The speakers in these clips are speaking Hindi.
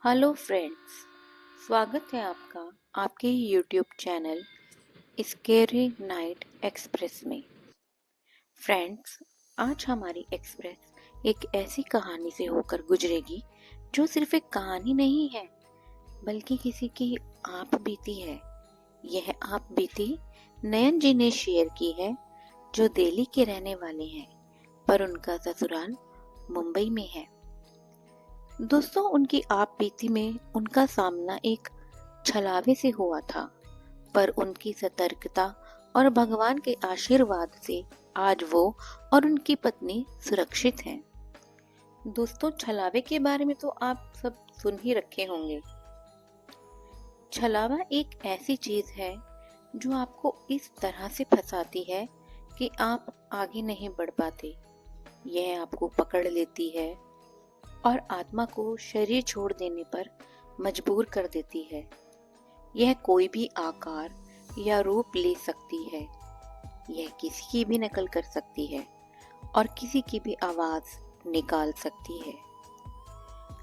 हेलो फ्रेंड्स, स्वागत है आपका आपके YouTube channel scary night express में। फ्रेंड्स, आज हमारी एक्सप्रेस एक ऐसी कहानी से होकर गुजरेगी जो सिर्फ एक कहानी नहीं है बल्कि किसी की आप बीती है। यह आप बीती नयन जी ने शेयर की है, जो दिल्ली के रहने वाले हैं पर उनका ससुराल मुंबई में है। दोस्तों, उनकी आप बीती में उनका सामना एक छलावे से हुआ था, पर उनकी सतर्कता और भगवान के आशीर्वाद से आज वो और उनकी पत्नी सुरक्षित हैं। दोस्तों, छलावे के बारे में तो आप सब सुन ही रखे होंगे। छलावा एक ऐसी चीज है जो आपको इस तरह से फंसाती है कि आप आगे नहीं बढ़ पाते। यह आपको पकड़ लेती है और आत्मा को शरीर छोड़ देने पर मजबूर कर देती है। यह कोई भी आकार या रूप ले सकती है। यह किसी की भी नकल कर सकती है और किसी की भी आवाज निकाल सकती है।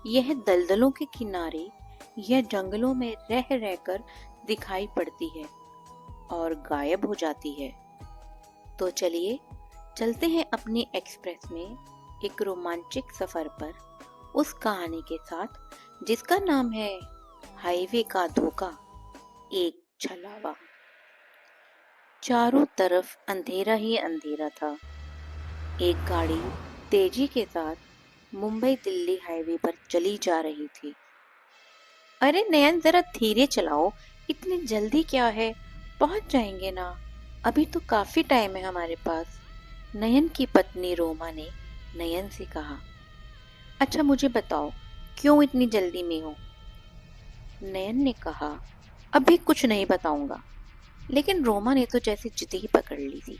यह दलदलों के किनारे या जंगलों में रह रहकर दिखाई पड़ती है और गायब हो जाती है। तो चलिए चलते हैं अपनी एक्सप्रेस में एक रोमांचक सफर पर, उस कहानी के साथ जिसका नाम है हाईवे का धोखा, एक छलावा। चारों तरफ अंधेरा ही अंधेरा था। एक गाड़ी तेजी के साथ मुंबई दिल्ली हाईवे पर चली जा रही थी। अरे नयन, जरा धीरे चलाओ, इतनी जल्दी क्या है? पहुंच जाएंगे ना, अभी तो काफी टाइम है हमारे पास। नयन की पत्नी रोमा ने नयन से कहा। अच्छा मुझे बताओ, क्यों इतनी जल्दी में हो? नयन ने कहा, अभी कुछ नहीं बताऊंगा। लेकिन रोमा ने तो जैसे जिद ही पकड़ ली थी।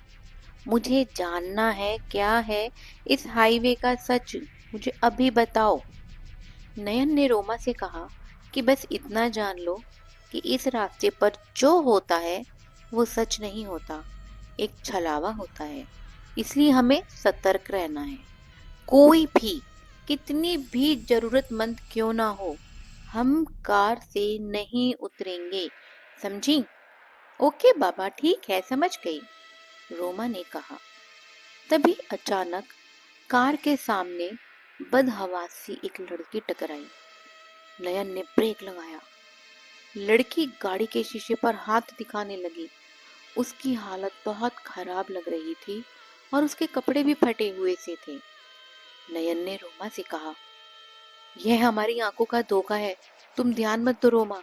मुझे जानना है क्या है इस हाईवे का सच, मुझे अभी बताओ। नयन ने रोमा से कहा कि बस इतना जान लो कि इस रास्ते पर जो होता है वो सच नहीं होता, एक छलावा होता है। इसलिए हमें सतर्क रहना है। कोई भी, कितनी भी जरूरतमंद क्यों ना हो, हम कार से नहीं उतरेंगे, समझी? ओके बाबा, ठीक है, समझ गई, रोमा ने कहा। तभी अचानक कार के सामने बदहवासी एक लड़की टकराई। नयन ने ब्रेक लगाया। लड़की गाड़ी के शीशे पर हाथ दिखाने लगी। उसकी हालत बहुत खराब लग रही थी और उसके कपड़े भी फटे हुए से थे। नयन ने रोमा से कहा, यह हमारी आंखों का धोखा है, तुम ध्यान मत दो रोमा।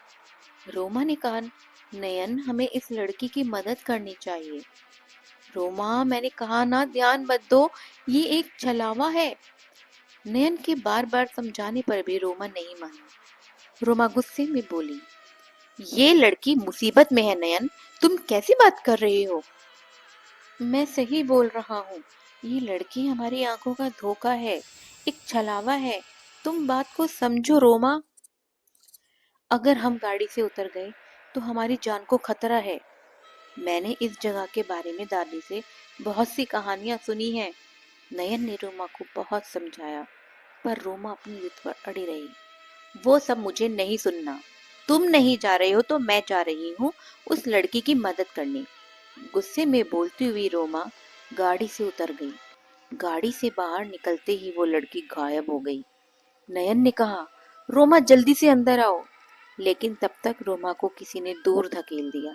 रोमा ने कहा, नयन, हमें इस लड़की की मदद करनी चाहिए। रोमा, मैंने कहा ना, ध्यान मत दो, ये एक छलावा है। नयन के बार बार समझाने पर भी रोमा नहीं मानी। रोमा गुस्से में बोली, ये लड़की मुसीबत में है नयन, तुम कैसी बात कर रही हो? मैं सही बोल रहा हूँ, ये लड़की हमारी आंखों का धोखा है, एक छलावा है। तुम बात को समझो रोमा। अगर हम गाड़ी से उतर गए तो हमारी जान को खतरा है। मैंने इस जगह के बारे में दादी से बहुत सी कहानियां सुनी हैं। नयन ने रोमा को बहुत समझाया, पर रोमा अपनी जिद पर अड़ी रही। वो सब मुझे नहीं सुनना। तुम नहीं जा रहे हो तो मैं जा रही हूँ उस लड़की की मदद करने। गुस्से में बोलती हुई रोमा गाड़ी से उतर गई। गाड़ी से बाहर निकलते ही वो लड़की गायब हो गई। नयन ने कहा, रोमा जल्दी से अंदर आओ। लेकिन तब तक रोमा को किसी ने दूर धकेल दिया।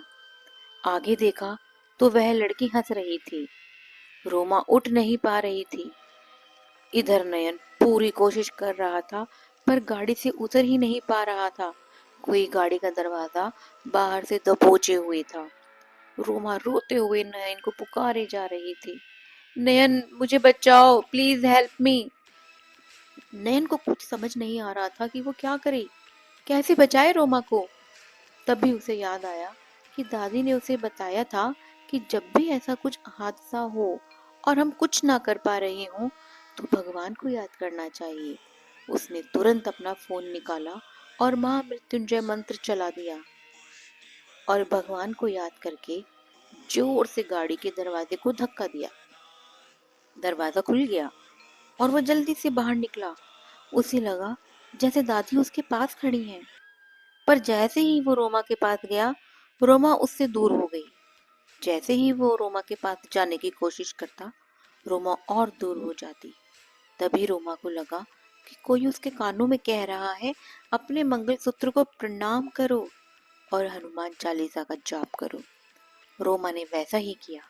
आगे देखा तो वह लड़की हंस रही थी। रोमा उठ नहीं पा रही थी। इधर नयन पूरी कोशिश कर रहा था पर गाड़ी से उतर ही नहीं पा रहा था। कोई गाड़ी का दरवाजा बाहर से दबोचे हुए था। रोमा रोते हुए नयन को पुकारे जा रही थी, नयन मुझे बचाओ, प्लीज हेल्प मी। नयन को कुछ समझ नहीं आ रहा था कि वो क्या करे, कैसे बचाए रोमा को। तभी उसे याद आया कि दादी ने उसे बताया था कि जब भी ऐसा कुछ हादसा हो और हम कुछ ना कर पा रहे हों तो भगवान को याद करना चाहिए। उसने तुरंत अपना फोन निकाला और महामृत्युंजय मंत्र चला दिया और भगवान को याद करके जोर से गाड़ी के दरवाजे को धक्का दिया। दरवाजा खुल गया और वह जल्दी से बाहर निकला। उसे लगा जैसे दादी उसके पास खड़ी हैं। पर जैसे ही वो रोमा के पास गया, रोमा उससे दूर हो गई। जैसे ही वो रोमा के पास जाने की कोशिश करता, रोमा और दूर हो जाती। तभी रोमा को लगा कि कोई उसके कानों में कह रहा है, अपने मंगलसूत्र को प्रणाम करो और हनुमान चालीसा का जाप करो। रोमा ने वैसा ही किया।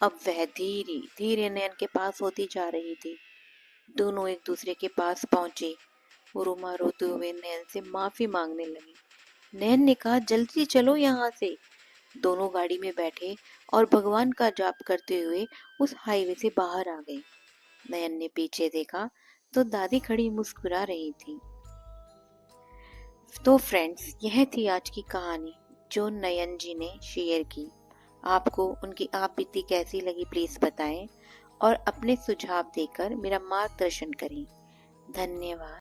अब वह धीरे धीरे नयन के पास होती जा रही थी। दोनों एक दूसरे के पास पहुंचे। रोमा रोते हुए नयन से माफी मांगने लगी। नयन ने कहा, जल्दी चलो यहाँ से। दोनों गाड़ी में बैठे और भगवान का जाप करते हुए उस हाईवे से बाहर आ गए। नयन ने पीछे देखा तो दादी खड़ी मुस्कुरा रही थी। तो फ्रेंड्स, यह थी आज की कहानी जो नयन जी ने शेयर की। आपको उनकी आप बीती कैसी लगी प्लीज बताएं और अपने सुझाव देकर मेरा मार्गदर्शन करें। धन्यवाद।